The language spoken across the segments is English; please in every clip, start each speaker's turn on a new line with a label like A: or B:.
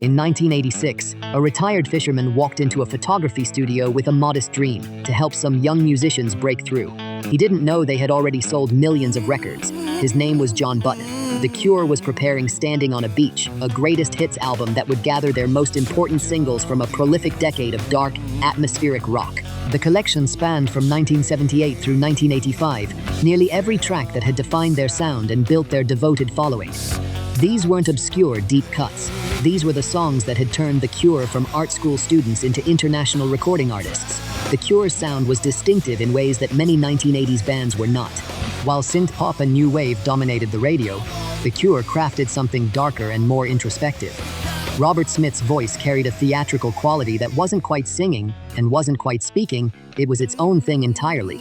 A: In 1986, a retired fisherman walked into a photography studio with a modest dream to help some young musicians break through. He didn't know they had already sold millions of records. His name was John Button. The Cure was preparing Standing on a Beach, a greatest hits album that would gather their most important singles from a prolific decade of dark, atmospheric rock. The collection spanned from 1978 through 1985, nearly every track that had defined their sound and built their devoted following. These weren't obscure, deep cuts. These were the songs that had turned The Cure from art school students into international recording artists. The Cure's sound was distinctive in ways that many 1980s bands were not. While synth pop and new wave dominated the radio, The Cure crafted something darker and more introspective. Robert Smith's voice carried a theatrical quality that wasn't quite singing and wasn't quite speaking, it was its own thing entirely.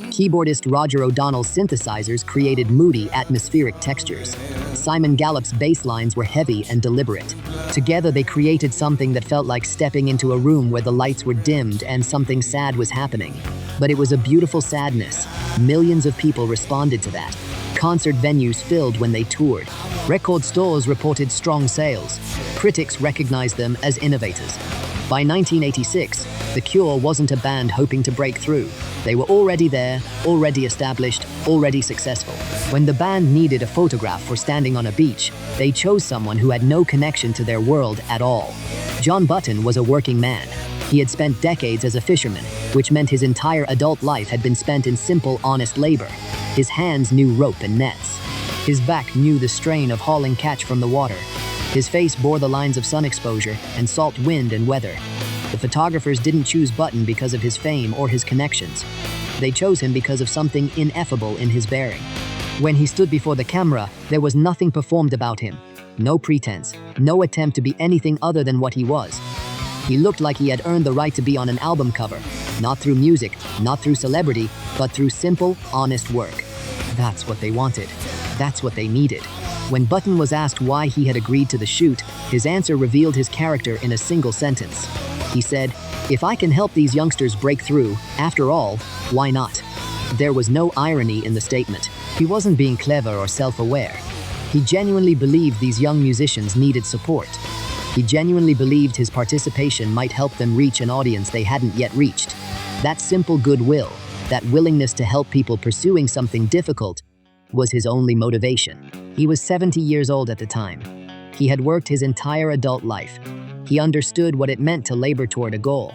A: Keyboardist Roger O'Donnell's synthesizers created moody, atmospheric textures. Simon Gallup's bass lines were heavy and deliberate. Together they created something that felt like stepping into a room where the lights were dimmed and something sad was happening. But it was a beautiful sadness. Millions of people responded to that. Concert venues filled when they toured. Record stores reported strong sales. Critics recognized them as innovators. By 1986, The Cure wasn't a band hoping to break through. They were already there, already established, already successful. When the band needed a photograph for Standing on a Beach, they chose someone who had no connection to their world at all. John Button was a working man. He had spent decades as a fisherman, which meant his entire adult life had been spent in simple, honest labor. His hands knew rope and nets. His back knew the strain of hauling catch from the water. His face bore the lines of sun exposure and salt wind and weather. The photographers didn't choose Button because of his fame or his connections. They chose him because of something ineffable in his bearing. When he stood before the camera, there was nothing performed about him. No pretense, no attempt to be anything other than what he was. He looked like he had earned the right to be on an album cover, not through music, not through celebrity, but through simple, honest work. That's what they wanted. That's what they needed. When Button was asked why he had agreed to the shoot, his answer revealed his character in a single sentence. He said, "If I can help these youngsters break through, after all, why not?" There was no irony in the statement. He wasn't being clever or self-aware. He genuinely believed these young musicians needed support. He genuinely believed his participation might help them reach an audience they hadn't yet reached. That simple goodwill, that willingness to help people pursuing something difficult, was his only motivation. He was 70 years old at the time. He had worked his entire adult life. He understood what it meant to labor toward a goal.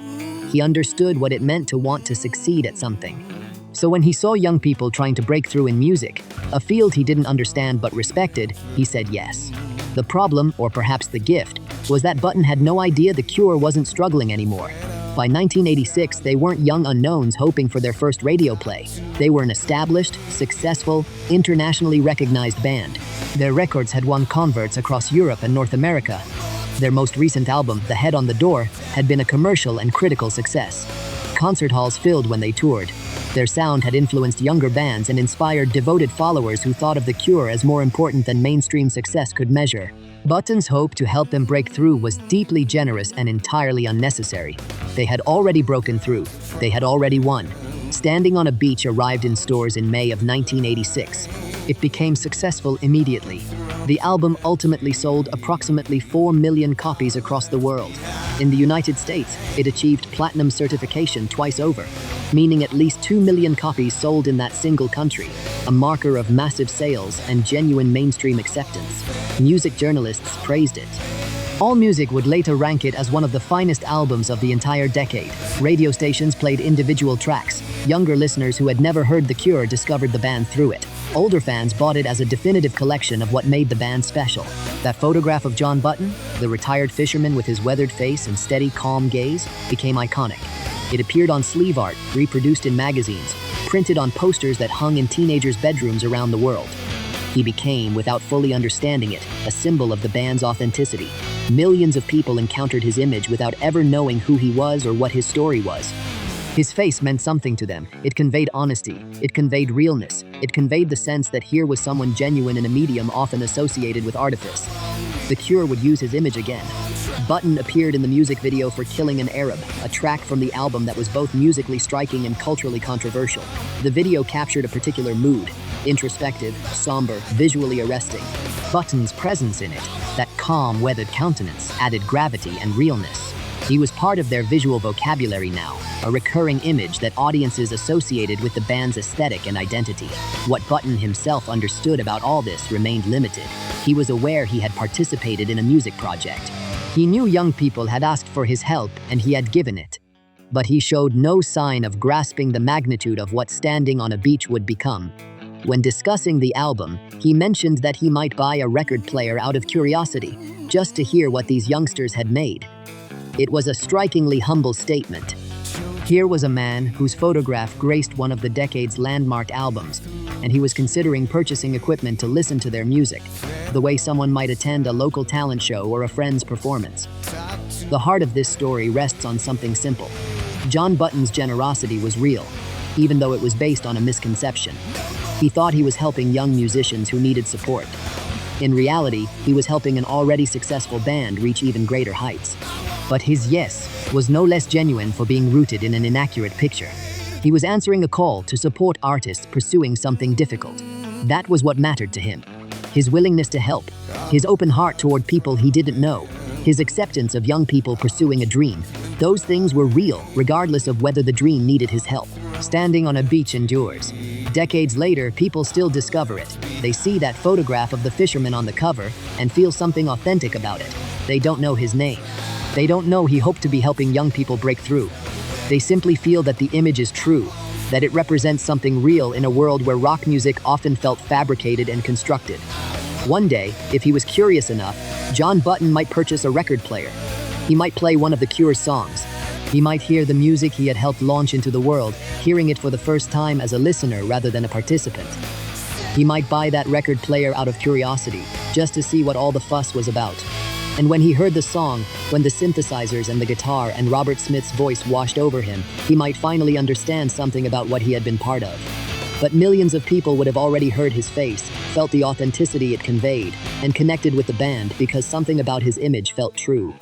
A: He understood what it meant to want to succeed at something. So when he saw young people trying to break through in music, a field he didn't understand but respected, he said yes. The problem, or perhaps the gift, was that Button had no idea The Cure wasn't struggling anymore. By 1986, they weren't young unknowns hoping for their first radio play. They were an established, successful, internationally recognized band. Their records had won converts across Europe and North America. Their most recent album, The Head on the Door, had been a commercial and critical success. Concert halls filled when they toured. Their sound had influenced younger bands and inspired devoted followers who thought of The Cure as more important than mainstream success could measure. Button's hope to help them break through was deeply generous and entirely unnecessary. They had already broken through. They had already won. Standing on a Beach arrived in stores in May of 1986. It became successful immediately. The album ultimately sold approximately 4 million copies across the world. In the United States, it achieved platinum certification twice over, meaning at least 2 million copies sold in that single country, a marker of massive sales and genuine mainstream acceptance. Music journalists praised it. AllMusic would later rank it as one of the finest albums of the entire decade. Radio stations played individual tracks. Younger listeners who had never heard The Cure discovered the band through it. Older fans bought it as a definitive collection of what made the band special. That photograph of John Button, the retired fisherman with his weathered face and steady, calm gaze, became iconic. It appeared on sleeve art, reproduced in magazines, printed on posters that hung in teenagers' bedrooms around the world. He became, without fully understanding it, a symbol of the band's authenticity. Millions of people encountered his image without ever knowing who he was or what his story was. His face meant something to them. It conveyed honesty. It conveyed realness. It conveyed the sense that here was someone genuine in a medium often associated with artifice. The Cure would use his image again. Button appeared in the music video for Killing an Arab, a track from the album that was both musically striking and culturally controversial. The video captured a particular mood, introspective, somber, visually arresting. Button's presence in it, that calm, weathered countenance added gravity and realness. He was part of their visual vocabulary now, a recurring image that audiences associated with the band's aesthetic and identity. What Button himself understood about all this remained limited. He was aware he had participated in a music project. He knew young people had asked for his help and he had given it. But he showed no sign of grasping the magnitude of what standing on a beach would become. When discussing the album, he mentioned that he might buy a record player out of curiosity, just to hear what these youngsters had made. It was a strikingly humble statement. Here was a man whose photograph graced one of the decade's landmark albums, and he was considering purchasing equipment to listen to their music, the way someone might attend a local talent show or a friend's performance. The heart of this story rests on something simple. John Button's generosity was real, even though it was based on a misconception. He thought he was helping young musicians who needed support. In reality, he was helping an already successful band reach even greater heights. But his yes was no less genuine for being rooted in an inaccurate picture. He was answering a call to support artists pursuing something difficult. That was what mattered to him. His willingness to help, his open heart toward people he didn't know, his acceptance of young people pursuing a dream, those things were real, regardless of whether the dream needed his help. Standing on a beach endures. Decades later, people still discover it. They see that photograph of the fisherman on the cover and feel something authentic about it. They don't know his name. They don't know he hoped to be helping young people break through. They simply feel that the image is true, that it represents something real in a world where rock music often felt fabricated and constructed. One day, if he was curious enough, John Button might purchase a record player. He might play one of the Cure's songs. He might hear the music he had helped launch into the world, hearing it for the first time as a listener rather than a participant. He might buy that record player out of curiosity, just to see what all the fuss was about. And when he heard the song, when the synthesizers and the guitar and Robert Smith's voice washed over him, he might finally understand something about what he had been part of. But millions of people would have already heard his face, felt the authenticity it conveyed, and connected with the band because something about his image felt true.